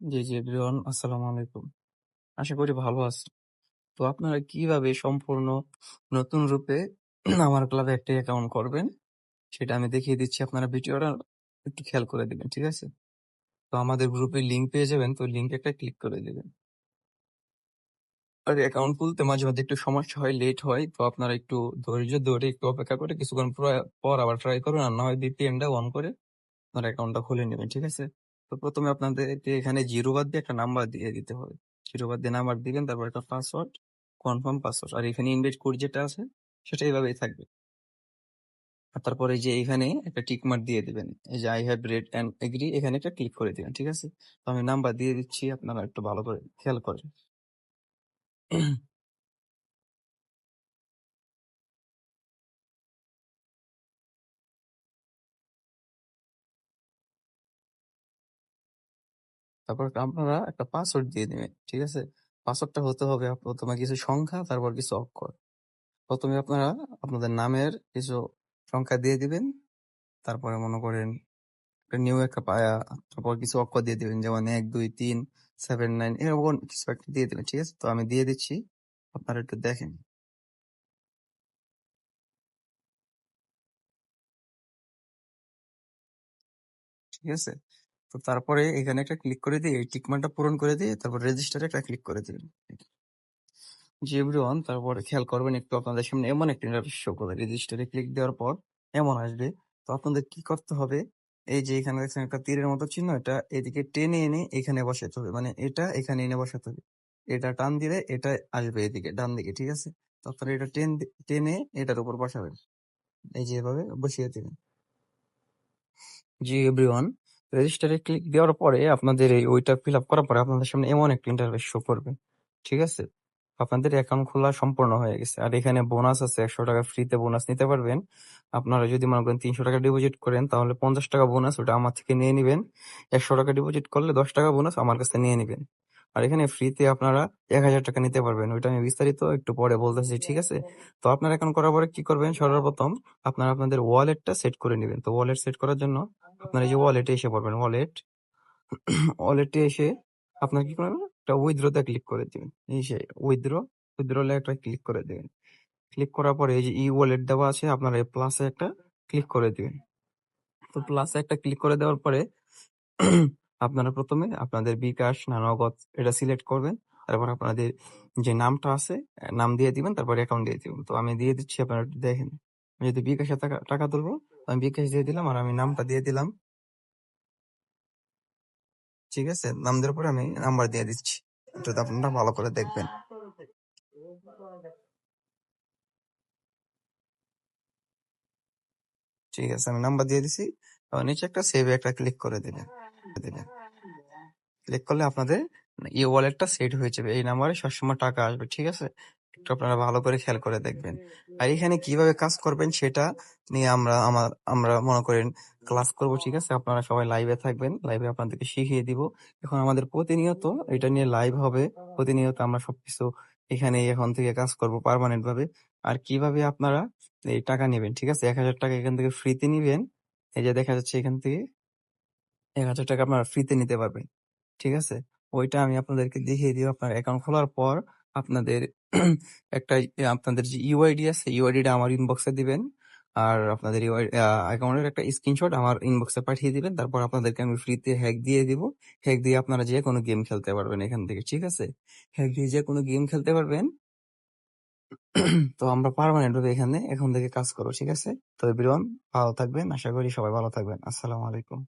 জি, জি everyone আসসালামু আলাইকুম। আশা করি ভালো আছেন। তো আপনারা কিভাবে সম্পূর্ণ নতুন রূপে আমার ক্লাবে একটা অ্যাকাউন্ট করবেন সেটা আমি দেখিয়ে দিচ্ছি। আপনারা ভিডিওটা একটু খেয়াল করে দিবেন, ঠিক আছে? তো আমাদের গ্রুপে লিংক পেয়ে যাবেন, তো লিংকে একটা ক্লিক করে দিবেন। আর অ্যাকাউন্ট খুলতে মাঝে মধ্যে একটু সমস্যা হয়, লেট হয়। তো আপনারা একটু ধৈর্য ধরে একটু অপেক্ষা করে কিছুক্ষণ পর আবার ট্রাই করবেন, আর না হয় ভিপিএনটা অন করে আপনার অ্যাকাউন্টটা খুলে নেবেন, ঠিক আছে? তো প্রথমে আপনাদেরকে এখানে জিরো বাদ দিয়ে একটা নাম্বার দিয়ে দিতে হবে। জিরো বাদ দিয়ে নাম্বার দিবেন, তারপর একটা পাসওয়ার্ড, কনফার্ম পাসওয়ার্ড। আর এখানে ইনভাইট কোড যেটা আছে সেটা এইভাবেই থাকবে। আর তারপরে এই যে এখানে একটা টিক মার্ক দিয়ে দিবেন, এই যে I have read and agree, এখানে একটা ক্লিক করে দিবেন, ঠিক আছে? তো আমি নাম্বার দিয়ে দিচ্ছি, আপনারা একটু ভালো করে খেয়াল করেন। তারপর আপনারা একটা পাসওয়ার্ড দিয়ে দিবেন, ঠিক আছে? পাসওয়ার্ডটা হতে হবে প্রথমে কিছু সংখ্যা, তারপর কিছু অক্ষর। প্রথমে আপনারা আপনাদের নামের কিছু সংখ্যা দিয়ে দিবেন, তারপরে মনে করেন একটা নিউ একটা পায়া, তারপর কিছু অক্ষর দিয়ে দিবেন, যেমন 1 2 3 7 9 এরকম কিছু একটা দিয়ে দিবেন, ঠিক আছে? তো আমি দিয়ে দিচ্ছি, আপনারা একটু দেখেন, ঠিক আছে? তো তারপরে এখানে একটা ক্লিক করে দিয়ে এই টিকমার্কটা পূরণ করে দিয়ে তারপর রেজিস্টারে একটা ক্লিক করে দিবেন। জি এভরিওয়ান, তারপরে খেয়াল করবেন একটু, আপনাদের সামনে এমন একটা ইন্টারফেস শো করবে। রেজিস্টারে ক্লিক দেওয়ার পর এমন আসবে। তো আপনাদের কি করতে হবে, এই যে এখানে দেখছেন একটা তীরের মতো চিহ্ন, এটা এদিকে টেনে এনে এখানে বসাতে হবে, মানে এটা এখানে এনে বসাতে হবে। এটা টান দিলে এটা আসবে এদিকে ডান দিকে, ঠিক আছে? তো আপনারা এটা টেনে এটার উপর বসাবেন, এই যে এভাবে বসিয়ে দিবেন। জি এভরিওয়ান, রেজিস্টারে ক্লিক দেওয়ার পরে আপনাদের এই ওইটা ফিল আপ করার পরে আপনাদের সামনে এমন একটা ইন্টারফেস শো করবে, ঠিক আছে? আপনাদের অ্যাকাউন্ট খোলা সম্পূর্ণ হয়ে গেছে। আর এখানে বোনাস আছে, 100 টাকা ফ্রিতে বোনাস নিতে পারবেন। আপনারা যদি মনে করেন 300 টাকা ডিপোজিট করেন তাহলে 50 টাকা বোনাস ওটা আমার থেকে নিয়ে নিবেন। 100 টাকা ডিপোজিট করলে 10 টাকা বোনাস আমার কাছে নিয়ে নিবেন। আর এখানে ফ্রিতে আপনারা 1000 টাকা নিতে পারবেন, ওইটা আমি বিস্তারিত একটু পরে বলতেছি, ঠিক আছে? তো আপনার অ্যাকাউন্ট করার পরে কি করবেন, সর্বপ্রথম আপনারা আপনাদের ওয়ালেটটা সেট করে নেবেন। তো ওয়ালেট সেট করার জন্য আপনার এই যে ওয়ালেটে এসে পড়বেন, ওয়ালেটে এসে আপনার কি করবেন, একটা উইথড্রোতে ক্লিক করে দিবেন। এই সে উইথড্রলে একটা ক্লিক করে দিবেন। ক্লিক করার পরে এই যে ই ওয়ালেট দেওয়া আছে, আপনারা এই প্লাসে একটা ক্লিক করে দিবেন। তো প্লাসে একটা ক্লিক করে দেওয়ার পরে আপনারা প্রথমে আপনাদের বিকাশ না নগদ এটা সিলেক্ট করবেন। তারপর আপনাদের যে নামটা আছে নাম দিয়ে দিবেন, তারপর অ্যাকাউন্ট দিয়ে দিবেন। তো আমি দিয়ে দিচ্ছি, আপনারা একটু দেখেন। আমি যদি বিকাশে টাকা টাকা তুলবো, তো আমি বিকাশ দিয়ে দিলাম আর আমি নামটা দিয়ে দিলাম, ঠিক আছে? নাম দেওয়ার পরে আমি নাম্বার দিয়ে দিচ্ছি, যদি আপনারা ভালো করে দেখবেন, ঠিক আছে? আমি নাম্বার দিয়ে দিছি। নিচে একটা সেভে একটা ক্লিক করে দিবেন। ক্লিক করলে আপনাদের ই ওয়ালেটটা সেট হয়ে যাবে, এই নাম্বারে সবসময় টাকা আসবে, ঠিক আছে? একটু আপনারা ভালো করে খেয়াল করে দেখবেন। আর এখানে কিভাবে কাজ করবেন সেটা নিয়ে আমরা মনে করেন ক্লাস করব, ঠিক আছে? আপনারা সবাই লাইভে থাকবেন, লাইভে আপনাদেরকে শিখিয়ে দিব। এখন আমাদের প্রতিনিয়ত এটা নিয়ে লাইভ হবে, প্রতিনিয়ত আমরা সবকিছু এখানে এখন থেকে কাজ করব পার্মানেন্ট ভাবে। আর কিভাবে আপনারা এই টাকা নেবেন, ঠিক আছে? 1000 টাকা এখান থেকে ফ্রিতে নিবেন। এই যে দেখা যাচ্ছে এখান থেকে 1000 টাকা আপনারা ফ্রিতে নিতে পারবেন, ঠিক আছে? ওইটা আমি আপনাদেরকে দেখিয়ে দিব। আপনার অ্যাকাউন্ট খোলার পর আপনাদের একটা আপনাদের যে ইউআইডি আছে, ইউআইডিটা আমার ইনবক্সে দিবেন। আর আপনাদের অ্যাকাউন্টের একটা স্ক্রিনশট আমার ইনবক্সে পাঠিয়ে দিবেন। তারপর আপনাদেরকে আমি ফ্রিতে হ্যাক দিয়ে দিব। হ্যাক দিয়ে আপনারা যে কোনো গেম খেলতে পারবেন এখান থেকে, ঠিক আছে? হ্যাক দিয়ে যে কোনো গেম খেলতে পারবেন। তো আমরা পার্মানেন্ট ভাবে এখানে এখন থেকে কাজ করবো, ঠিক আছে? তো এভরিওয়ান ভালো থাকবেন, আশা করি সবাই ভালো থাকবেন। আসসালামু আলাইকুম।